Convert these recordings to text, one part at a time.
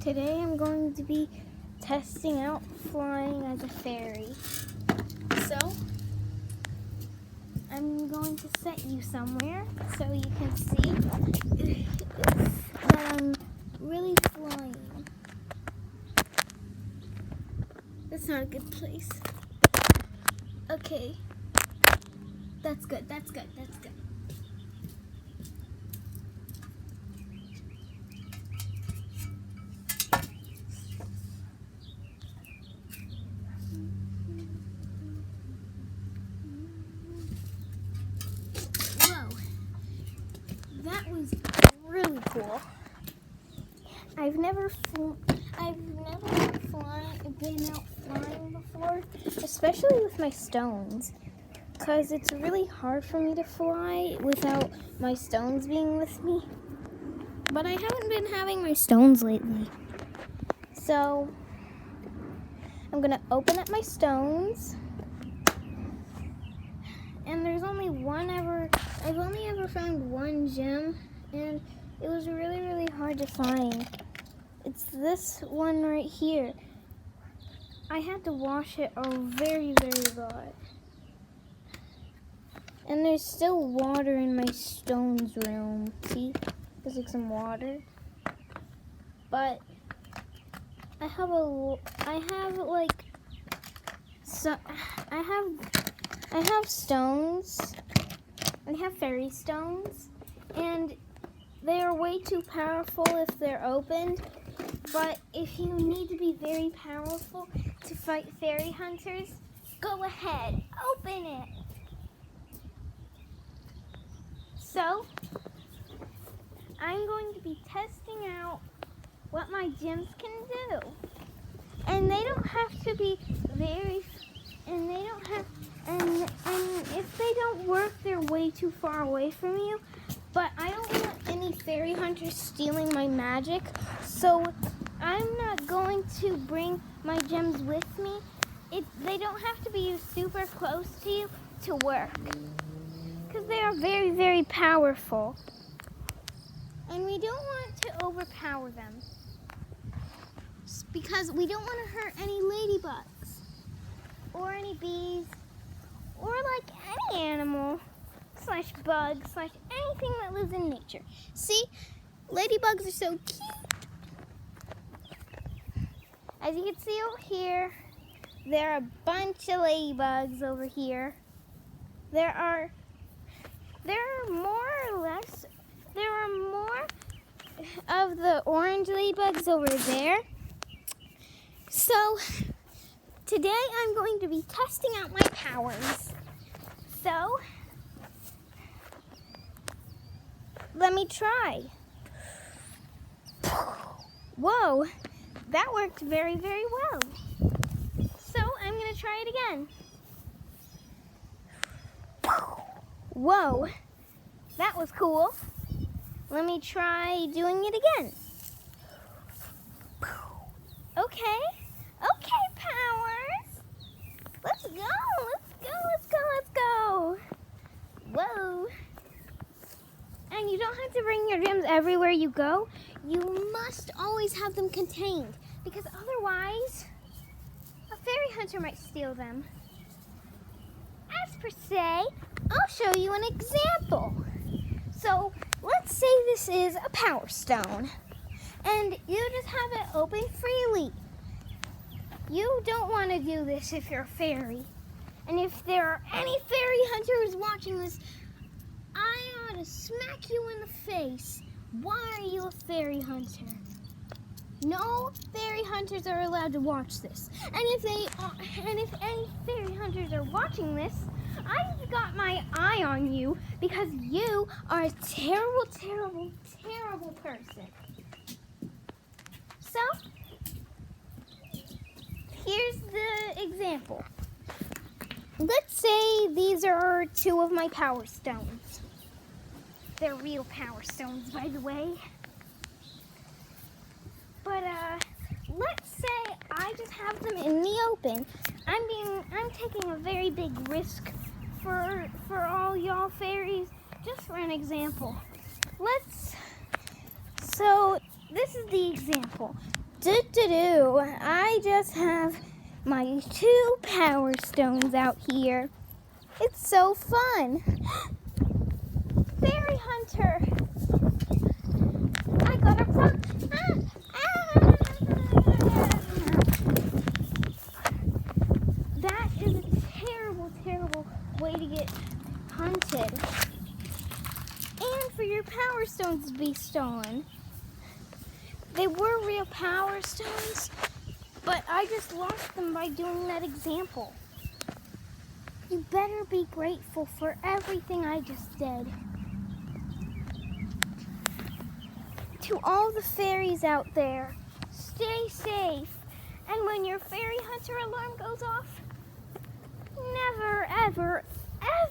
Today I'm going to be testing out flying as a fairy. So, I'm going to set you somewhere so you can see that I'm really flying. That's not a good place. Okay. That's good. Whoa. That was really cool. I've never been out flying before, especially with my stones, because it's really hard for me to fly without my stones being with me. But I haven't been having my stones lately. So, I'm going to open up my stones. And there's only I've only ever found one gem, and it was really, really hard to find. It's this one right here. I had to wash it a very, very lot. And there's still water in my stones room. See? There's like some water. But I have stones. I have fairy stones, and they are way too powerful if they're opened. But if you need to be very powerful to fight fairy hunters, go ahead, open it. So, I'm going to be testing out what my gems can do. And they don't have to be very, and if they don't work, they're way too far away from you. But I don't want any fairy hunters stealing my magic, so I'm not going to bring my gems with me. They don't have to be super close to you to work, because they are very, very powerful. And we don't want to overpower them, because we don't want to hurt any ladybugs, or any bees, or like any animal, / bug, / anything that lives in nature. See, ladybugs are so cute. As you can see over here, there are a bunch of ladybugs over here. There are more of the orange ladybugs over there. So, today I'm going to be testing out my powers. So, let me try. Whoa, that worked very, very well. So, I'm going to try it again. Whoa, that was cool. Let me try doing it again. Okay, powers. Let's go. Whoa. And you don't have to bring your gems everywhere you go. You must always have them contained, because otherwise a fairy hunter might steal them. As per se, I'll show you an example. So, let's say this is a power stone, and you just have it open freely. You don't want to do this if you're a fairy. And if there are any fairy hunters watching this, I ought to smack you in the face. Why are you a fairy hunter? No fairy hunters are allowed to watch this. And if any fairy hunters are watching this, I've got my eye on you, because you are a terrible, terrible, terrible person. So, here's the example. Let's say these are 2 of my power stones. They're real power stones, by the way. But let's say I just have them in the open. I'm taking a very big risk for all y'all fairies, just for an example. So this is the example. I just have my 2 power stones out here. It's so fun. Fairy hunter. I got a frog. That is a terrible, terrible way to get hunted. And for your power stones to be stolen. They were real power stones, but I just lost them by doing that example. You better be grateful for everything I just did. To all the fairies out there, stay safe. And when your fairy hunter alarm goes off, never, ever,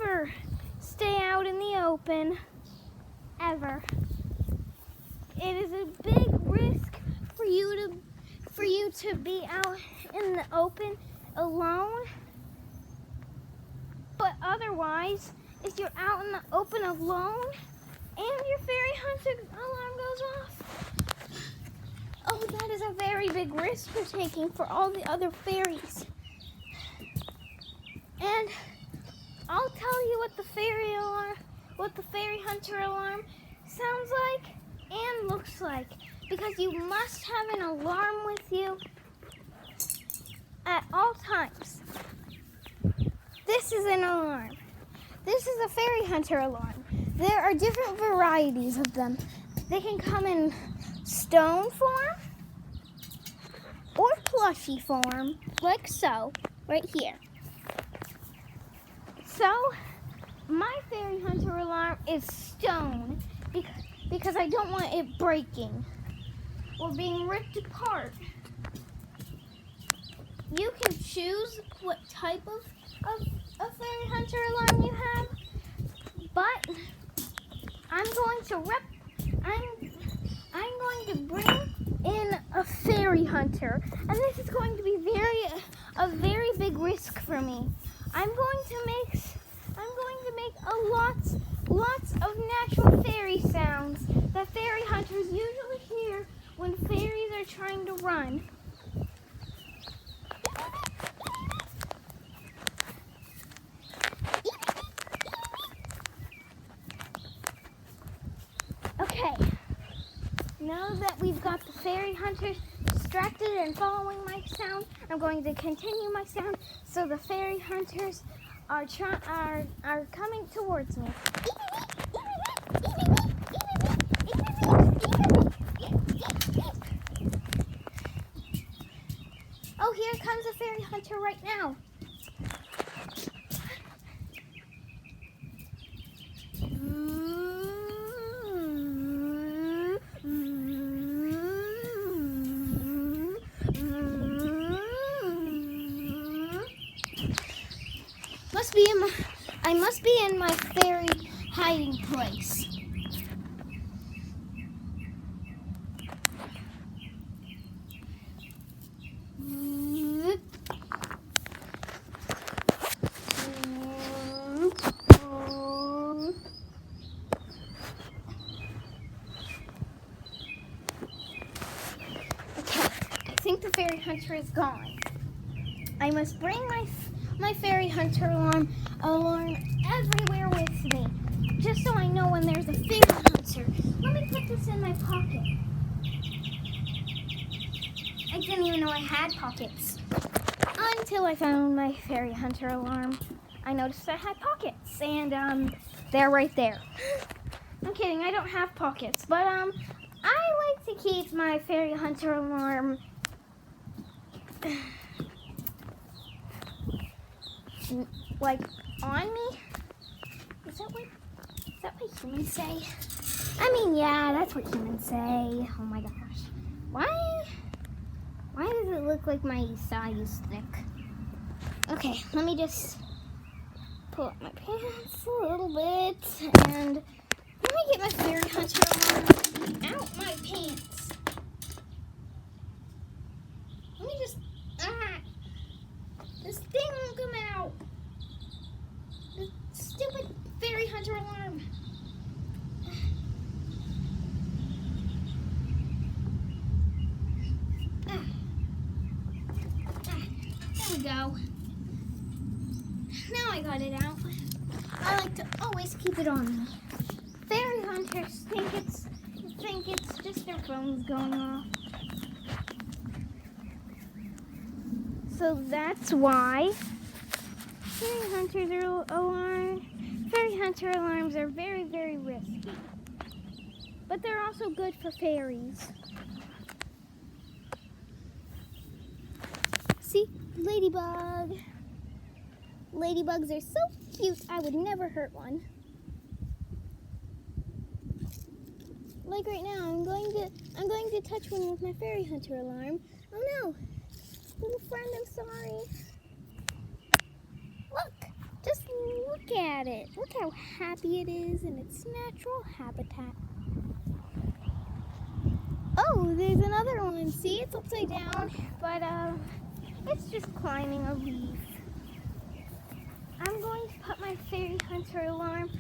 ever stay out in the open. Ever. It is a big risk for you to be out in the open alone. But otherwise, if you're out in the open alone and your fairy hunter alarm goes off, oh, that is a very big risk you're taking for all the other fairies. And I'll tell you what the fairy hunter alarm sounds like and looks like, because you must have an alarm with you at all times. This is an alarm. This is a fairy hunter alarm. There are different varieties of them. They can come in stone form or plushy form, like so, right here. So, my fairy hunter alarm is stone because I don't want it breaking or being ripped apart. You can choose what type of fairy hunter alarm you have, but I'm going to bring in a fairy hunter, and this is going to be a very big risk for me. I'm going to make lots of natural fairy sounds that fairy hunters usually hear when fairies are trying to run. Okay, now that we've got the fairy hunters distracted and following my sound, I'm going to continue my sound so the fairy hunters are coming towards me. Oh, here comes a fairy hunter right now. I must be in my fairy hiding place. Okay, I think the fairy hunter is gone. I must bring my fairy hunter alarm everywhere with me, just so I know when there's a fairy hunter. Let me put this in my pocket. I didn't even know I had pockets until I found my fairy hunter alarm. I noticed I had pockets, and they're right there. I'm kidding, I don't have pockets, but I like to keep my fairy hunter alarm like on me. Is that what humans say? I mean, yeah, that's what humans say. Oh my gosh. Why does it look like my size thick? Okay, let me just pull up my pants a little bit, and let me get my fairy hunter alarm out my pants. Let me just, this thing won't come out. The stupid fairy hunter alarm. go. Now I got it out. I like to always keep it on me. Fairy hunters think it's just their phones going off. So that's why fairy hunter alarms are very, very risky. But they're also good for fairies. See, ladybug. Ladybugs are so cute. I would never hurt one. Like right now, I'm going to touch one with my fairy hunter alarm. Oh no, little friend, I'm sorry. Look, just look at it. Look how happy it is in its natural habitat. Oh, there's another one. See, it's upside down, but it's just climbing a leaf. I'm going to put my fairy hunter alarm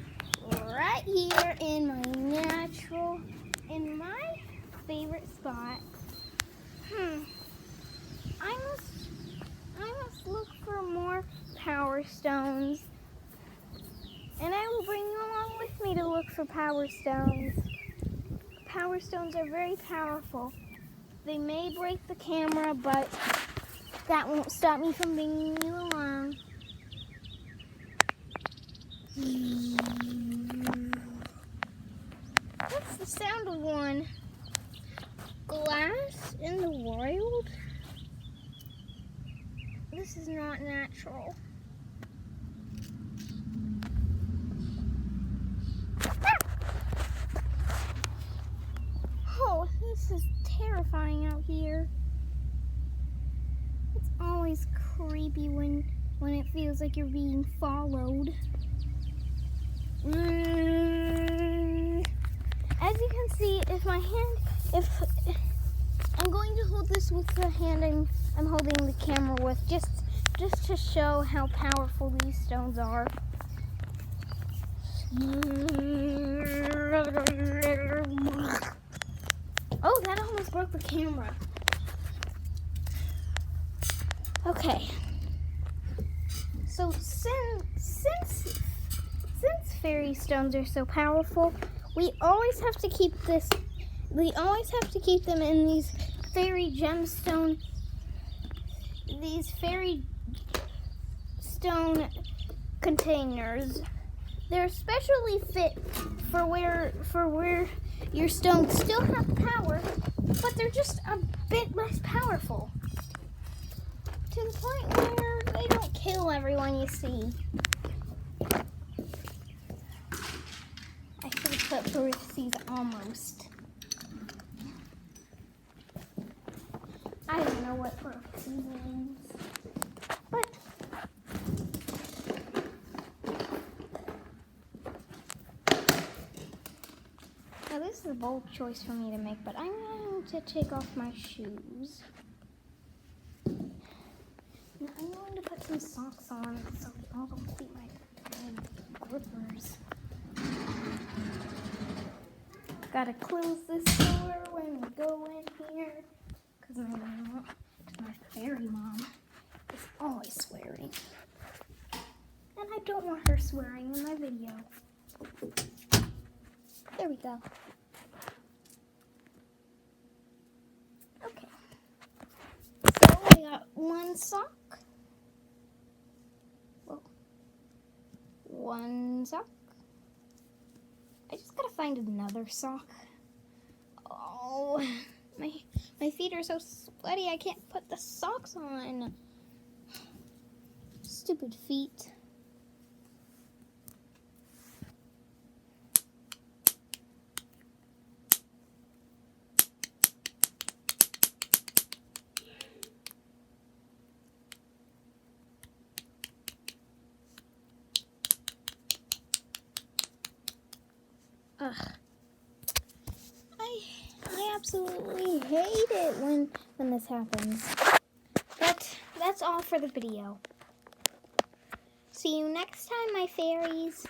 right here in my favorite spot. I must look for more power stones. And I will bring you along with me to look for power stones. Power stones are very powerful. They may break the camera, but that won't stop me from bringing you along. What's the sound of one? Glass in the wild? This is not natural. Oh, this is terrifying out here. It's always creepy when it feels like you're being followed. As you can see, if I'm going to hold this with the hand I'm holding the camera with, just to show how powerful these stones are. Oh, that almost broke the camera. Okay. So since fairy stones are so powerful, we always have to keep them in these fairy stone containers. They're specially fit for where your stones still have power, but they're just a bit less powerful. To the point where they don't kill everyone you see. I should have put parentheses almost. I don't know what parentheses means. But now this is a bold choice for me to make, but I'm going to take off my shoes. Now I'm going to put some socks on so I don't keep my grippers. Gotta close this door when we go in here, because my fairy mom is always swearing. And I don't want her swearing in my video. There we go. Okay. So I got one sock. Whoa. One sock. I just gotta find another sock. Oh, my feet are so sweaty I can't put the socks on. Stupid feet. Ugh. I absolutely hate it when this happens. But that's all for the video. See you next time, my fairies.